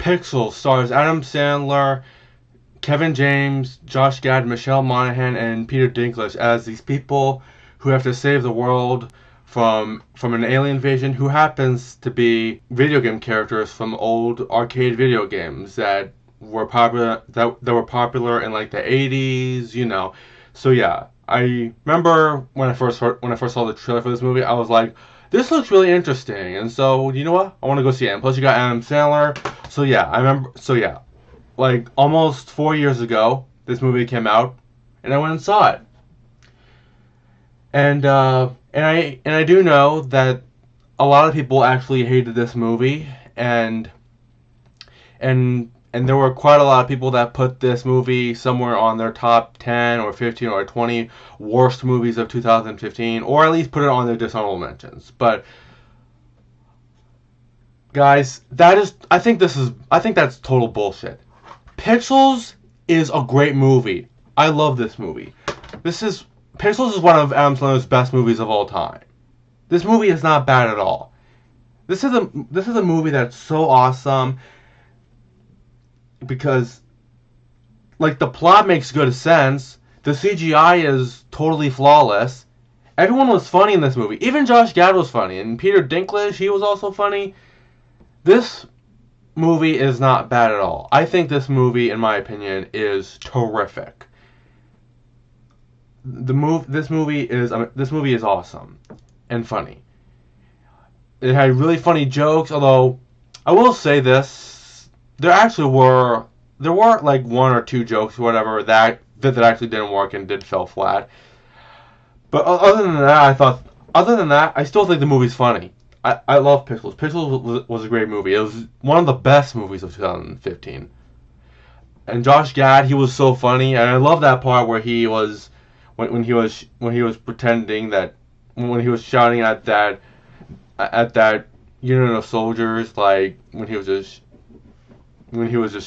Pixels stars Adam Sandler, Kevin James, Josh Gad, Michelle Monaghan, and Peter Dinklage as these people who have to save the world from an alien invasion who happens to be video game characters from old arcade video games that were popular in like the 80s, you know. So yeah, I remember when I first saw the trailer for this movie, I was like, this looks really interesting. And so, you know what? I want to go see it. And plus you got Adam Sandler. So yeah, like almost 4 years ago, this movie came out, and I went and saw it. And I do know that a lot of people actually hated this movie, and there were quite a lot of people that put this movie somewhere on their top 10 or 15 or 20 worst movies of 2015, or at least put it on their dishonorable mentions. But guys, I think that's total bullshit. Pixels is a great movie. I love this movie. Pixels is one of Adam Sandler's best movies of all time. This movie is not bad at all. This is a movie that's so awesome because, like, the plot makes good sense. The CGI is totally flawless. Everyone was funny in this movie. Even Josh Gad was funny, and Peter Dinklage, he was also funny. This movie is not bad at all. I think this movie, in my opinion, is terrific. This movie is awesome and funny. It had really funny jokes, although I will say this: there were like one or two jokes, or whatever, that actually didn't work and did fell flat. But other than that, I still think the movie's funny. I love Pixels. Pixels was a great movie. It was one of the best movies of 2015. And Josh Gad, he was so funny, and I love that part where he was when he was pretending that when he was shouting at that unit of soldiers, like when he was just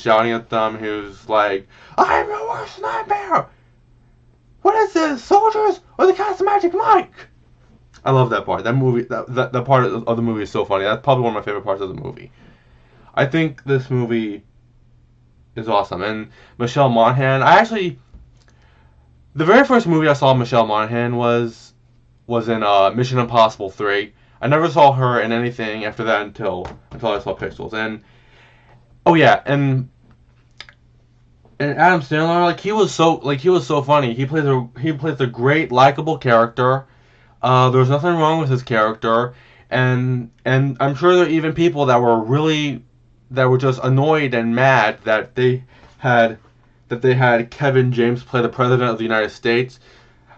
shouting at them, he was like, "I'm your worst nightmare. What is this, soldiers or the cast of Magic Mike?" I love that part. That movie, that part of the movie is so funny. That's probably one of my favorite parts of the movie. I think this movie is awesome. And Michelle Monaghan, the very first movie I saw Michelle Monaghan was in Mission Impossible 3. I never saw her in anything after that until I saw Pixels. And oh yeah, and Adam Sandler, he was so funny. He plays a great likable character. There was nothing wrong with his character, and I'm sure there are even people that were just annoyed and mad that they had Kevin James play the president of the United States.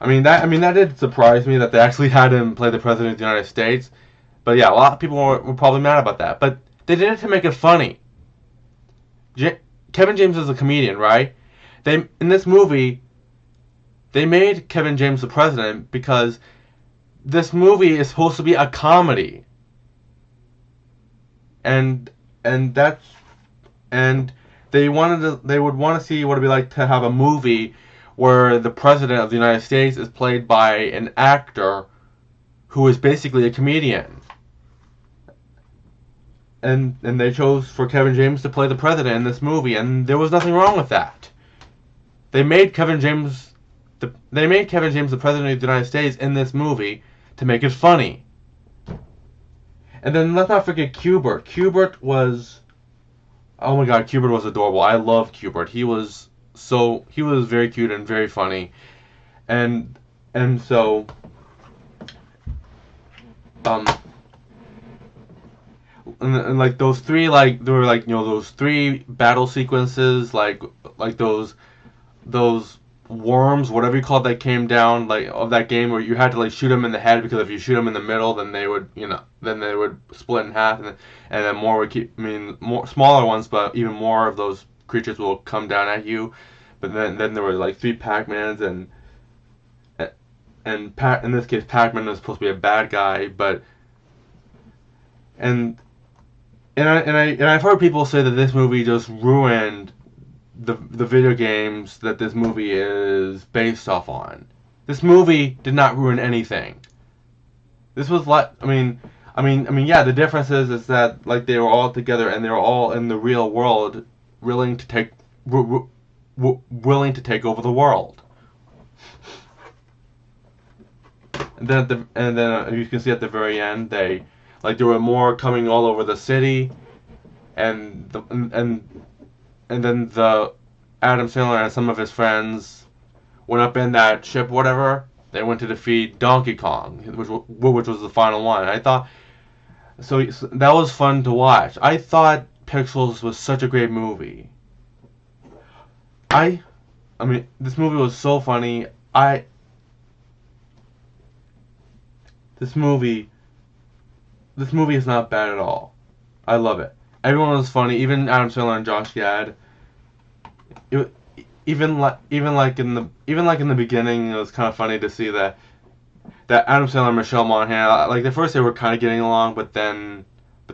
I mean that did surprise me that they actually had him play the president of the United States. But yeah, a lot of people were probably mad about that. But they did it to make it funny. Kevin James is a comedian, right? In this movie, they made Kevin James the president because this movie is supposed to be a comedy. And they would want to see what it'd be like to have a movie where the president of the United States is played by an actor who is basically a comedian. And they chose for Kevin James to play the president in this movie, and there was nothing wrong with that. They made Kevin James the president of the United States in this movie to make it funny. And then let's not forget Q*bert. Oh my god, Q*bert was adorable. I love Q*bert. He was very cute and very funny. And so and like those three, like there were like, you know, those three battle sequences, like those worms, whatever you call it, that came down, like, of that game, where you had to like shoot them in the head, because if you shoot them in the middle, then they would, you know, then they would split in half, and then more smaller ones, but even more of those creatures will come down at you. But then there were like three Pac-Mans, and in this case Pac-Man is supposed to be a bad guy, but and I've heard people say that this movie just ruined the video games that this movie is based off on. This movie did not ruin anything. This was like, Yeah. The difference is that like they were all together and they were all in the real world, willing to take willing to take over the world. And then you can see at the very end there were more coming all over the city, and then the Adam Sandler and some of his friends went up in that ship, whatever. They went to defeat Donkey Kong, which was the final one. I thought so that was fun to watch. I thought Pixels was such a great movie. I this movie was so funny. I this movie this movie is not bad at all. I love it. Everyone was funny, even Adam Sandler and Josh Gad. It, even like in the beginning, it was kind of funny to see that Adam Sandler and Michelle Monaghan, like at first they were kind of getting along, but then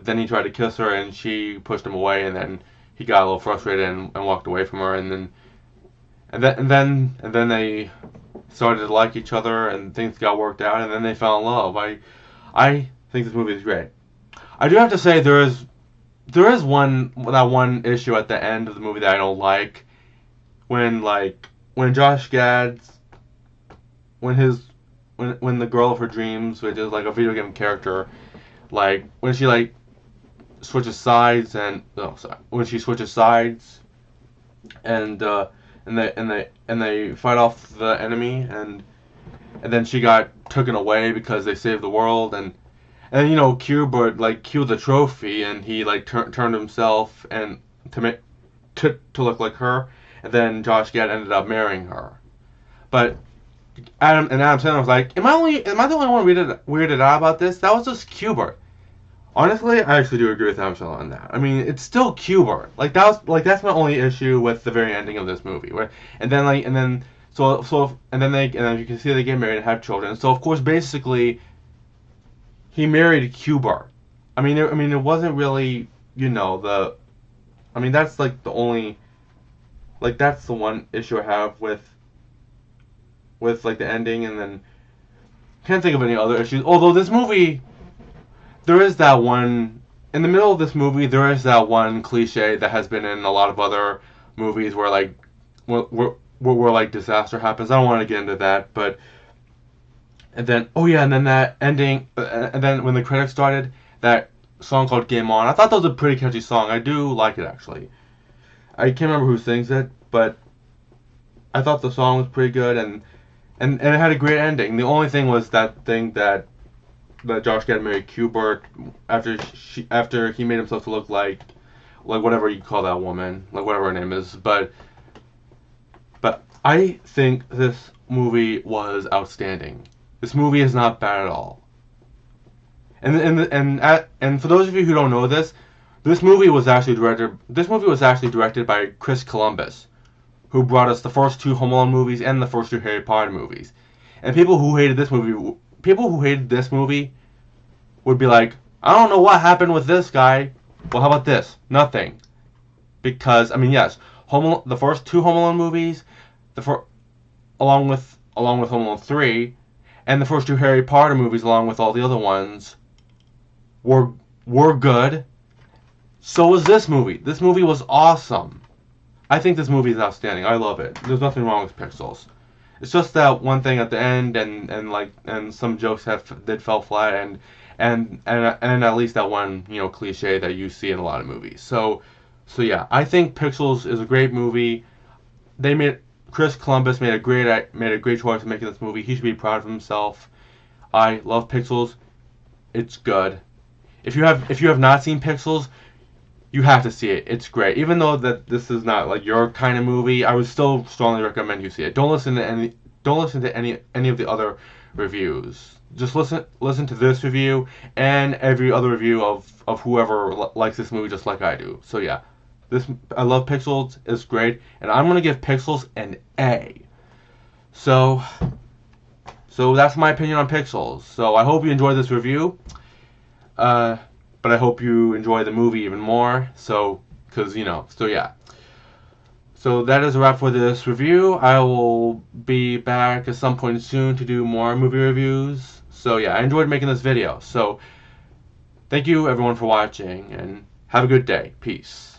he tried to kiss her and she pushed him away, and then he got a little frustrated and walked away from her, and then they started to like each other and things got worked out, and then they fell in love. I think this movie is great. I do have to say there is one issue at the end of the movie that I don't like, when Josh Gad's when the girl of her dreams, which is like a video game character, like when she like switches sides when she switches sides and they fight off the enemy, and then she got taken away because they saved the world, and Q the trophy, and he like turned himself and to look like her, and then Josh Gad ended up marrying her. But Adam Sandler was like, am I the only one weirded out about this? That was just Q-Bert. Honestly, I actually do agree with Adam Sandler on that. I mean, it's still Q-Bert. That's my only issue with the very ending of this movie. And then you can see they get married and have children. So of course, basically, he married Q-Bert. It wasn't really, that's like the only, like that's the one issue I have with like the ending, and then can't think of any other issues. Although this movie, there is that one in the middle of this movie. There is that one cliche that has been in a lot of other movies where like disaster happens. I don't want to get into that, but and then that ending, and then when the credits started, that song called "Game On." I thought that was a pretty catchy song. I do like it actually. I can't remember who sings it, but I thought the song was pretty good, and it had a great ending. The only thing was that thing that Josh Gad married Q-Bert after he made himself to look like whatever you call that woman, like whatever her name is. But I think this movie was outstanding. This movie is not bad at all. And for those of you who don't know this movie was actually directed by Chris Columbus, who brought us the first two Home Alone movies and the first two Harry Potter movies. And people who hated this movie would be like, I don't know what happened with this guy. Well, how about this? Nothing. Because yes, the first two Home Alone movies, along with Home Alone 3, and the first two Harry Potter movies, along with all the other ones, were good. So was this movie. This movie was awesome. I think this movie is outstanding. I love it. There's nothing wrong with Pixels. It's just that one thing at the end, and some jokes did fell flat, and at least that one cliche that you see in a lot of movies. So yeah, I think Pixels is a great movie. Chris Columbus made a great choice in making this movie. He should be proud of himself. I love Pixels. It's good. If you have not seen Pixels, you have to see it. It's great. Even though that this is not like your kind of movie, I would still strongly recommend you see it. Don't listen to any of the other reviews. Just listen to this review and every other review of whoever likes this movie just like I do. So yeah, I love Pixels. It's great, and I'm gonna give Pixels an A. So that's my opinion on Pixels. So I hope you enjoyed this review. But I hope you enjoy the movie even more. So yeah. So that is a wrap for this review. I will be back at some point soon to do more movie reviews. So yeah, I enjoyed making this video. So Thank you everyone for watching, and have a good day. Peace.